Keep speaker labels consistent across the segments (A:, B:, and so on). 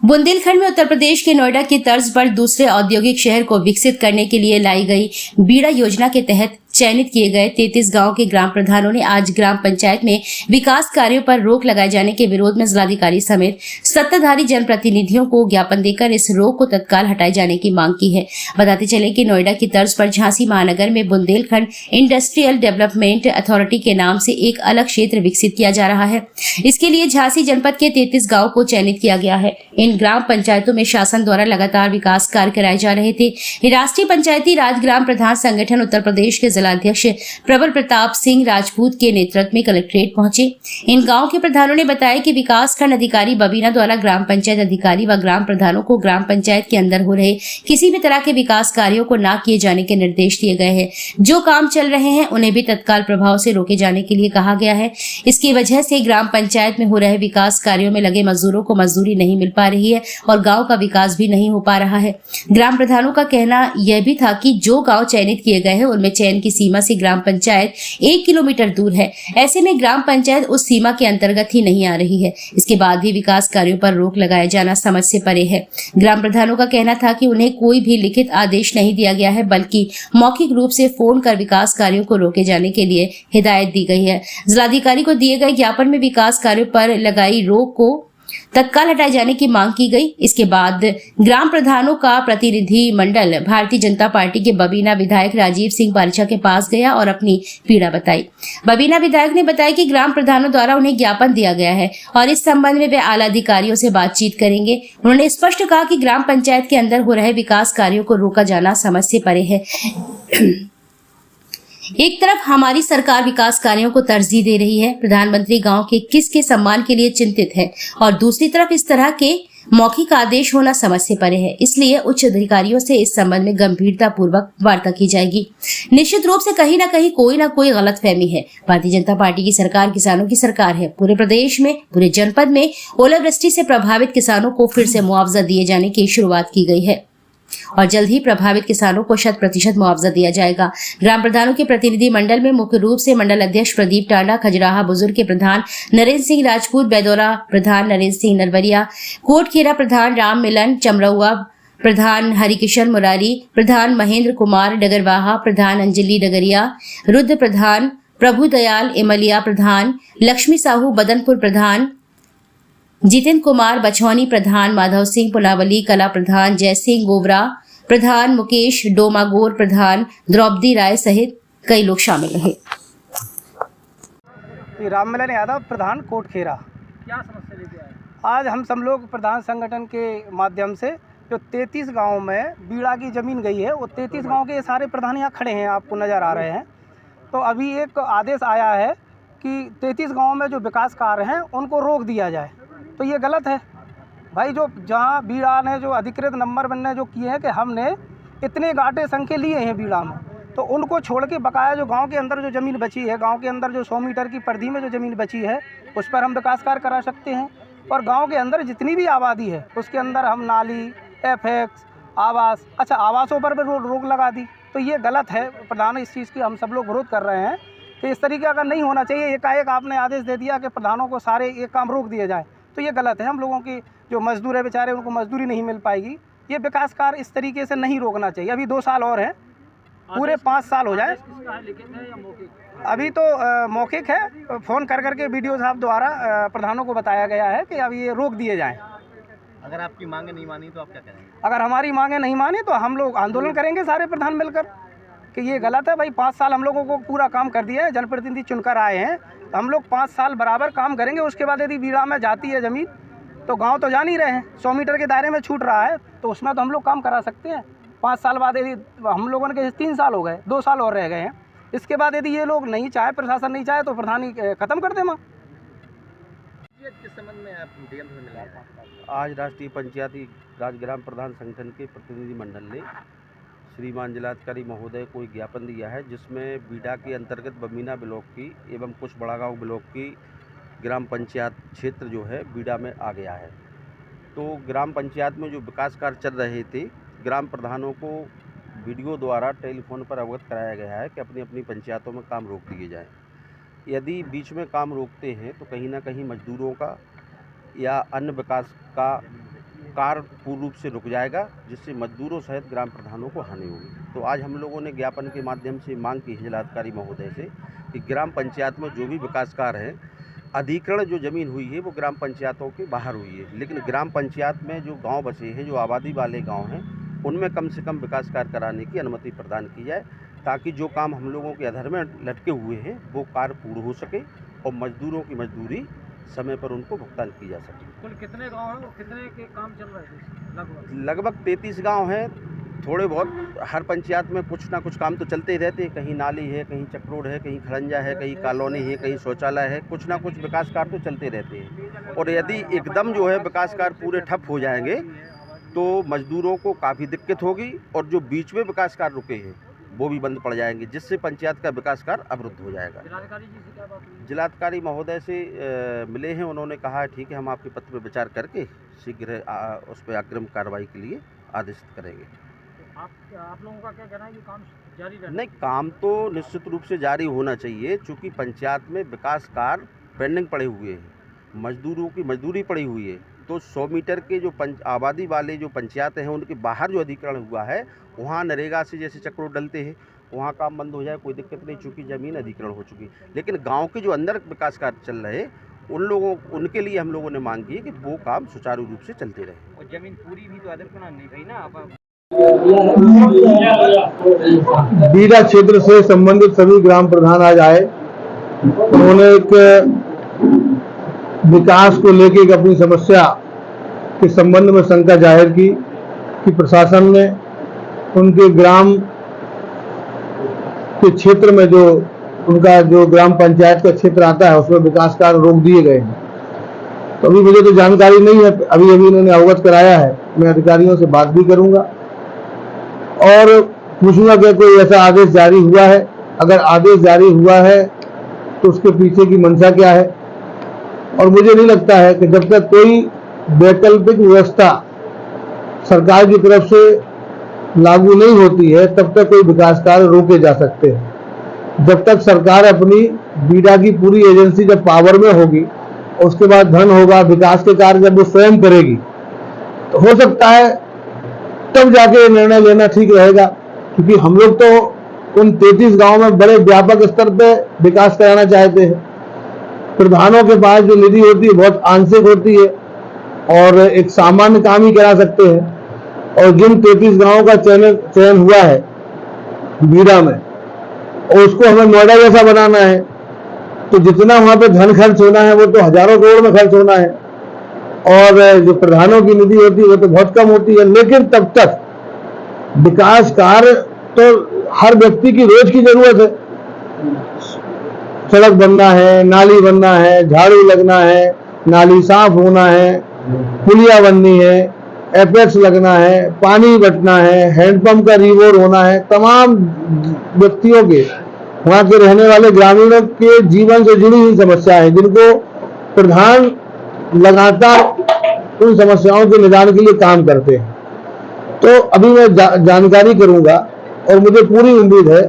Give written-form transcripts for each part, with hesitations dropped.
A: बुंदेलखंड में उत्तर प्रदेश के नोएडा की तर्ज पर दूसरे औद्योगिक शहर को विकसित करने के लिए लाई गई बीड़ा योजना के तहत चयनित किए गए 33 गांव के ग्राम प्रधानों ने आज ग्राम पंचायत में विकास कार्यों पर रोक लगाए जाने के विरोध में जिलाधिकारी समेत सत्ताधारी जनप्रतिनिधियों को ज्ञापन देकर इस रोक को तत्काल हटाए जाने की मांग की है। बताते चले कि नोएडा की तर्ज पर झांसी महानगर में बुंदेलखंड इंडस्ट्रियल डेवलपमेंट अथॉरिटी के नाम से एक अलग क्षेत्र विकसित किया जा रहा है। इसके लिए झांसी जनपद के 33 गाँव को चयनित किया गया है। इन ग्राम पंचायतों में शासन द्वारा लगातार विकास कार्य कराए जा रहे थे। राष्ट्रीय पंचायती राज ग्राम प्रधान संगठन उत्तर प्रदेश के जिलाध्यक्ष प्रबल प्रताप सिंह राजपूत के नेतृत्व में कलेक्ट्रेट पहुंचे। इन गांव के प्रधानों ने बताया कि विकास खंड अधिकारी बबीना द्वारा ग्राम पंचायत अधिकारी व ग्राम प्रधानों को ग्राम पंचायत के अंदर हो रहे किसी भी तरह के विकास कार्यों को न किए जाने के निर्देश दिए गए हैं। जो काम चल रहे हैं उन्हें भी तत्काल प्रभाव से रोके जाने के लिए कहा गया है। इसकी वजह से ग्राम पंचायत में हो रहे विकास कार्यों में लगे मजदूरों को मजदूरी नहीं मिल पा रही है और गांव का विकास भी नहीं हो पा रहा है। ग्राम प्रधानों का कहना यह भी था कि जो गांव चयनित किए गए हैं उनमें चयन की सीमा से ग्राम पंचायत 1 किलोमीटर दूर है। ऐसे में ग्राम पंचायत उस सीमा के अंतर्गत ही नहीं आ रही है। इसके बाद भी विकास कार्यों पर रोक लगाया जाना समझ से परे है। ग्राम प्रधानों का कहना था कि उन्हें कोई भी लिखित आदेश नहीं दिया गया है, बल्कि मौखिक रूप से फोन कर विकास कार्यों को रोके जाने के लिए हिदायत दी गई है। जिलाधिकारी को दिए गए ज्ञापन में विकास कार्यों पर लगाई रोक को तत्काल हटाए जाने की मांग की गई। इसके बाद ग्राम प्रधानों का प्रतिनिधि मंडल भारतीय जनता पार्टी के बबीना विधायक राजीव सिंह पारिचा के पास गया और अपनी पीड़ा बताई। बबीना विधायक ने बताया कि ग्राम प्रधानों द्वारा उन्हें ज्ञापन दिया गया है और इस संबंध में वे आला अधिकारियों से बातचीत करेंगे। उन्होंने स्पष्ट कहा कि ग्राम पंचायत के अंदर हो रहे विकास कार्यों को रोका जाना समझ से परे है। एक तरफ हमारी सरकार विकास कार्यों को तरजीह दे रही है, प्रधानमंत्री गांव के किसके सम्मान के लिए चिंतित है, और दूसरी तरफ इस तरह के मौखिक आदेश होना समझ से परे है। इसलिए उच्च अधिकारियों से इस संबंध में गंभीरता पूर्वक वार्ता की जाएगी। निश्चित रूप से कहीं ना कहीं कोई ना कोई गलतफहमी है। भारतीय जनता पार्टी की सरकार किसानों की सरकार है। पूरे प्रदेश में, पूरे जनपद में ओलावृष्टि से प्रभावित किसानों को फिर से मुआवजा दिए जाने की शुरुआत की गई है और जल्द ही प्रभावित किसानों को 100% मुआवजा दिया जाएगा। ग्राम प्रधानों के प्रतिनिधि मंडल में मुख्य रूप से मंडल अध्यक्ष प्रदीप टांडा, खजुराहा बुजुर्ग के प्रधान नरेंद्र सिंह राजपूत, बैदौरा प्रधान नरेंद्र सिंह नरवरिया, कोटखेरा प्रधान राम मिलन, चमरौआ प्रधान हरिकिशन मुरारी, प्रधान महेंद्र कुमार डगरवाहा, प्रधान अंजलि डगरिया, रुद्र प्रधान प्रभुदयाल इमलिया, प्रधान लक्ष्मी साहू बदनपुर, प्रधान जितेंद्र कुमार बछौनी, प्रधान माधव सिंह पुनावली, कला प्रधान जय सिंह गोवरा, प्रधान मुकेश डोमागोर, प्रधान द्रौपदी राय सहित कई लोग शामिल रहे।
B: राम मिलन यादव, प्रधान कोटखेरा।
C: क्या समस्या लेके आए?
B: आज हम सब लोग प्रधान संगठन के माध्यम से जो 33 गांव में बीड़ा की ज़मीन गई है, वो 33 गांव के सारे प्रधान यहाँ खड़े हैं, आपको नज़र आ रहे हैं। तो अभी एक आदेश आया है कि 33 गाँव में जो विकास कार्य हैं उनको रोक दिया जाए। तो ये गलत है भाई। जो जहाँ बीड़ा ने जो अधिकृत नंबर बनने जो किए हैं कि हमने इतने गाटे संख्या लिए हैं बीड़ा में, तो उनको छोड़ के बकाया जो गांव के अंदर जो ज़मीन बची है, गांव के अंदर जो 100 मीटर की परिधि में जो ज़मीन बची है, उस पर हम विकास कार्य करा सकते हैं। और गांव के अंदर जितनी भी आबादी है उसके अंदर हम नाली, एफएक्स, आवास, अच्छा आवासों पर भी रोक लगा दी। तो ये गलत है। प्रधान इस चीज़ की हम सब लोग विरोध कर रहे हैं कि इस तरीके का नहीं होना चाहिए। एकाएक आपने आदेश दे दिया कि प्रधानों को सारे ये काम रोक दिए जाए, तो ये गलत है। हम लोगों की जो मजदूर है बेचारे, उनको मजदूरी नहीं मिल पाएगी। ये विकास कार्य इस तरीके से नहीं रोकना चाहिए। अभी 2 साल और हैं, पूरे 5 साल हो जाए। अभी तो मौखिक है, फ़ोन कर करके वीडियो साहब द्वारा प्रधानों को बताया गया है कि अब ये रोक दिए जाएँ।
C: अगर आपकी मांगे नहीं मानी तो आप क्या करेंगे?
B: अगर हमारी मांगे नहीं मानी तो हम लोग आंदोलन करेंगे सारे प्रधान मिलकर कि ये गलत है भाई। 5 साल हम लोगों को पूरा काम कर दिया है, जनप्रतिनिधि चुनकर आए हैं, तो हम लोग 5 साल बराबर काम करेंगे। उसके बाद यदि बीड़ा में जाती है ज़मीन तो गांव तो जान ही रहे हैं 100 मीटर के दायरे में छूट रहा है, तो उसमें तो हम लोग काम करा सकते हैं। 5 साल बाद यदि हम लोगों ने 3 साल हो गए, 2 साल और रह गए हैं, इसके बाद यदि ये लोग नहीं चाहे, प्रशासन नहीं चाहे, तो प्रधानी ख़त्म कर दे माँ।
C: किस संबंध में आप डीएम से मिला?
D: आज राष्ट्रीय पंचायती राज ग्राम प्रधान संगठन के प्रतिनिधि मंडल ने श्रीमान जिलाधिकारी महोदय को एक ज्ञापन दिया है, जिसमें बीड़ा के अंतर्गत बबीना ब्लॉक की एवं कुछ बड़ागांव ब्लॉक की ग्राम पंचायत क्षेत्र जो है बीड़ा में आ गया है। तो ग्राम पंचायत में जो विकास कार्य चल रहे थे, ग्राम प्रधानों को वीडियो द्वारा टेलीफोन पर अवगत कराया गया है कि अपनी अपनी पंचायतों में काम रोक दिए जाएँ। यदि बीच में काम रोकते हैं तो कहीं ना कहीं मजदूरों का या अन्य विकास का कार्य पूर्ण रूप से रुक जाएगा, जिससे मजदूरों सहित ग्राम प्रधानों को हानि होगी। तो आज हम लोगों ने ज्ञापन के माध्यम से मांग की है जिलाधिकारी महोदय से कि ग्राम पंचायत में जो भी विकास कार्य हैं, अधिग्रहण जो ज़मीन हुई है वो ग्राम पंचायतों के बाहर हुई है, लेकिन ग्राम पंचायत में जो गांव बचे हैं, जो आबादी वाले गांव हैं, उनमें कम से कम विकास कार्य कराने की अनुमति प्रदान की जाए, ताकि जो काम हम लोगों के अधर में लटके हुए हैं वो कार्य पूर्ण हो सके और मजदूरों की मजदूरी समय पर उनको भुगतान की जा सके।
C: कुल कितने गांव हैं और कितने के काम चल रहे हैं?
D: लगभग 33 गांव हैं। थोड़े बहुत हर पंचायत में कुछ ना कुछ काम तो चलते ही रहते हैं, कहीं नाली है, कहीं चक्रोड है, कहीं खड़ंजा है, कहीं कॉलोनी है, कहीं शौचालय है, कुछ ना कुछ विकास कार्य तो चलते रहते हैं। और यदि एकदम जो है विकास कार्य पूरे ठप हो जाएंगे तो मजदूरों को काफ़ी दिक्कत होगी, और जो बीच में विकास कार्य रुके हैं वो भी बंद पड़ जाएंगे, जिससे पंचायत का विकास कार्य अवरुद्ध हो जाएगा।
C: जिलाधिकारी जी से क्या बात हुई?
D: जिलाधिकारी महोदय से मिले हैं, उन्होंने कहा है ठीक है, हम आपके पत्र पर विचार करके शीघ्र उस पर अग्रिम कार्रवाई के लिए आदेशित करेंगे।
C: तो आप लोगों का क्या कहना है, ये काम जारी रहना?
D: नहीं, काम तो निश्चित रूप से जारी होना चाहिए, क्योंकि पंचायत में विकास कार्य पेंडिंग पड़े हुए हैं, मजदूरों की मजदूरी पड़ी हुई है। तो 100 मीटर के जो आबादी वाले जो पंचायत हैं, उनके बाहर जो अधिग्रहण हुआ है, वहाँ नरेगा से जैसे चक्रोड डलते हैं, वहाँ काम बंद हो जाए कोई दिक्कत नहीं, चूँकि ज़मीन अधिग्रहण हो चुकी। लेकिन गांव के जो अंदर विकास कार्य चल रहे, उनके लिए हम लोगों ने मांग की है कि वो काम सुचारू रूप से चलते रहे।
C: और जमीन पूरी भी तो अधिग्रहण नहीं गई ना।
E: बीड़ा क्षेत्र से संबंधित सभी ग्राम प्रधान आज आए। उन्होंने एक विकास को लेकर एक अपनी समस्या के संबंध में शंका जाहिर की कि प्रशासन ने उनके ग्राम के क्षेत्र में जो उनका जो ग्राम पंचायत का क्षेत्र आता है उसमें विकास कार्य रोक दिए गए हैं। तो अभी मुझे तो जानकारी नहीं है, अभी इन्होंने अवगत कराया है। मैं अधिकारियों से बात भी करूंगा और पूछूंगा कि कोई ऐसा आदेश जारी हुआ है। अगर आदेश जारी हुआ है तो उसके पीछे की मंशा क्या है। और मुझे नहीं लगता है कि जब तक कोई वैकल्पिक व्यवस्था सरकार की तरफ से लागू नहीं होती है तब तक कोई विकास कार्य रोके जा सकते हैं। जब तक सरकार अपनी बीडा की पूरी एजेंसी जब पावर में होगी, उसके बाद धन होगा, विकास के कार्य जब वो स्वयं करेगी, तो हो सकता है तब जाके निर्णय लेना ठीक रहेगा। क्योंकि हम लोग तो उन 33 गांव में बड़े व्यापक स्तर पे विकास कराना चाहते हैं। प्रधानों के पास जो निधि होती है बहुत आंशिक होती है और एक सामान्य काम ही करा सकते हैं। और जिन 33 गांवों का चयन हुआ है बीड़ा में, और उसको हमें नोएडा जैसा बनाना है, तो जितना वहां पे धन खर्च होना है वो तो हजारों करोड़ में खर्च होना है, और जो प्रधानों की निधि होती है वो तो बहुत कम होती है। लेकिन तब तक विकास कार्य तो हर व्यक्ति की रोज की जरूरत है। सड़क बनना है, नाली बनना है, झाड़ू लगना है, नाली साफ होना है, पुलिया बननी है, एपेक्स लगना है, पानी बटना है, हैंडपंप का रिवोर होना है। तमाम व्यक्तियों के, वहां के रहने वाले ग्रामीणों के जीवन से जुड़ी हुई समस्या है, जिनको प्रधान लगातार उन समस्याओं के निदान के लिए काम करते हैं। तो अभी मैं जानकारी करूंगा और मुझे पूरी उम्मीद है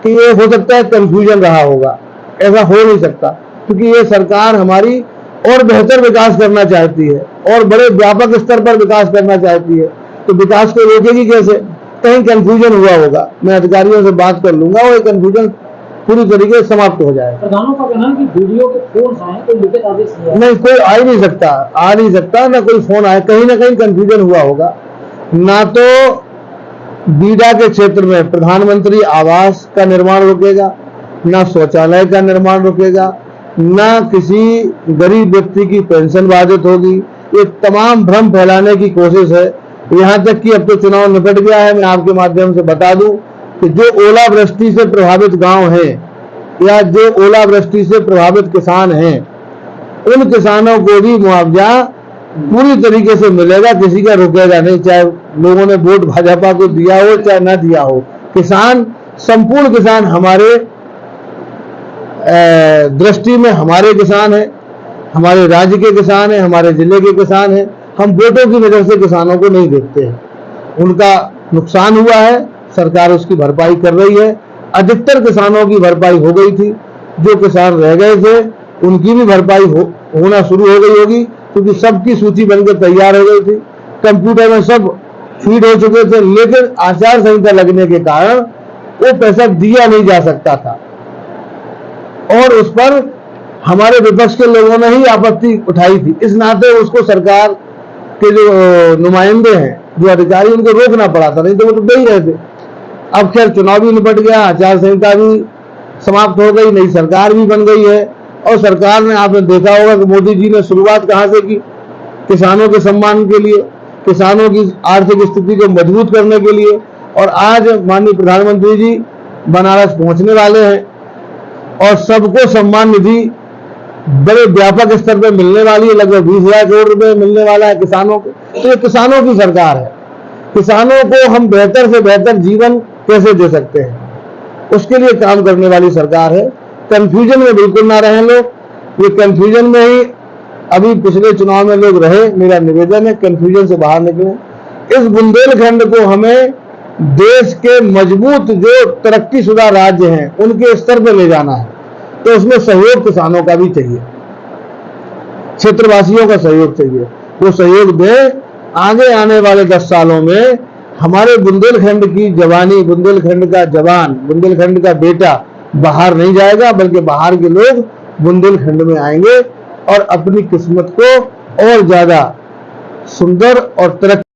E: कि ये हो सकता है कंफ्यूजन रहा होगा। ऐसा हो नहीं सकता, क्योंकि ये सरकार हमारी और बेहतर विकास करना चाहती है और बड़े व्यापक स्तर पर विकास करना चाहती है। तो विकास को रोकेगी कैसे? कहीं कंफ्यूजन हुआ होगा। मैं अधिकारियों से बात कर लूंगा और ये कंफ्यूजन पूरी तरीके से समाप्त हो जाए।
F: प्रधानों का कहना है कि वीडियो के फोन आए, कोई लिखित आदेश
E: नहीं, कोई आ ही नहीं सकता, ना कोई फोन आए। कहीं ना कहीं कंफ्यूजन हुआ होगा। ना तो बीडा के क्षेत्र में प्रधानमंत्री आवास का निर्माण रुकेगा, ना शौचालय का निर्माण रुकेगा, ना किसी गरीब व्यक्ति की पेंशन बाधित होगी। ये तमाम भ्रम फैलाने की कोशिश है। यहाँ तक कि अब तो चुनाव निकट गया है। मैं आपके माध्यम से बता दूं कि जो ओलावृष्टि से प्रभावित गांव हैं या जो ओलावृष्टि से प्रभावित किसान हैं, उन किसानों को भी मुआवजा पूरी तरीके से मिलेगा, किसी का रुकेगा नहीं। चाहे लोगों ने वोट भाजपा को दिया हो चाहे ना दिया हो, किसान, संपूर्ण किसान हमारे दृष्टि में हमारे किसान हैं, हमारे राज्य के किसान हैं, हमारे जिले के किसान हैं। हम वोटों की वजह से किसानों को नहीं देखते हैं। उनका नुकसान हुआ है, सरकार उसकी भरपाई कर रही है। अधिकतर किसानों की भरपाई हो गई थी। जो किसान रह गए थे उनकी भी भरपाई होना शुरू हो गई होगी, क्योंकि सबकी सूची बनकर तैयार हो गई थी। कंप्यूटर में सब फीड हो चुके थे, लेकिन आचार संहिता लगने के कारण वो पैसा दिया नहीं जा सकता था और उस पर हमारे विपक्ष के लोगों ने ही आपत्ति उठाई थी। इस नाते उसको सरकार के जो नुमाइंदे हैं, जो अधिकारी, उनको रोकना पड़ा था, नहीं तो वो तो दे ही रहे थे। अब खैर चुनाव भी निपट गया, आचार संहिता भी समाप्त हो गई, नई सरकार भी बन गई है और सरकार ने, आपने देखा होगा कि मोदी जी ने शुरुआत कहां से की, किसानों के सम्मान के लिए, किसानों की आर्थिक स्थिति को मजबूत करने के लिए। और आज माननीय प्रधानमंत्री जी बनारस पहुंचने वाले हैं और सबको सम्मान निधि बड़े व्यापक स्तर पर मिलने वाली है, लगभग 20,000 करोड़ रुपए मिलने वाला है किसानों को। तो ये किसानों की सरकार है। किसानों को हम बेहतर से बेहतर जीवन कैसे दे सकते हैं, उसके लिए काम करने वाली सरकार है। कंफ्यूजन में बिल्कुल ना रहें लोग, ये कंफ्यूजन में ही अभी पिछले चुनाव में लोग रहे। मेरा निवेदन है कंफ्यूजन से बाहर निकलें। इस बुंदेलखंड को हमें देश के मजबूत जो तरक्कीशुदा राज्य हैं उनके स्तर पर ले जाना है, तो उसमें सहयोग किसानों का भी चाहिए, क्षेत्रवासियों का सहयोग चाहिए। वो सहयोग दें। आगे आने वाले 10 सालों में हमारे बुंदेलखंड की जवानी, बुंदेलखंड का जवान, बुंदेलखंड का बेटा बाहर नहीं जाएगा, बल्कि बाहर के लोग बुंदेलखंड में आएंगे और अपनी किस्मत को और ज्यादा सुंदर और तरक्की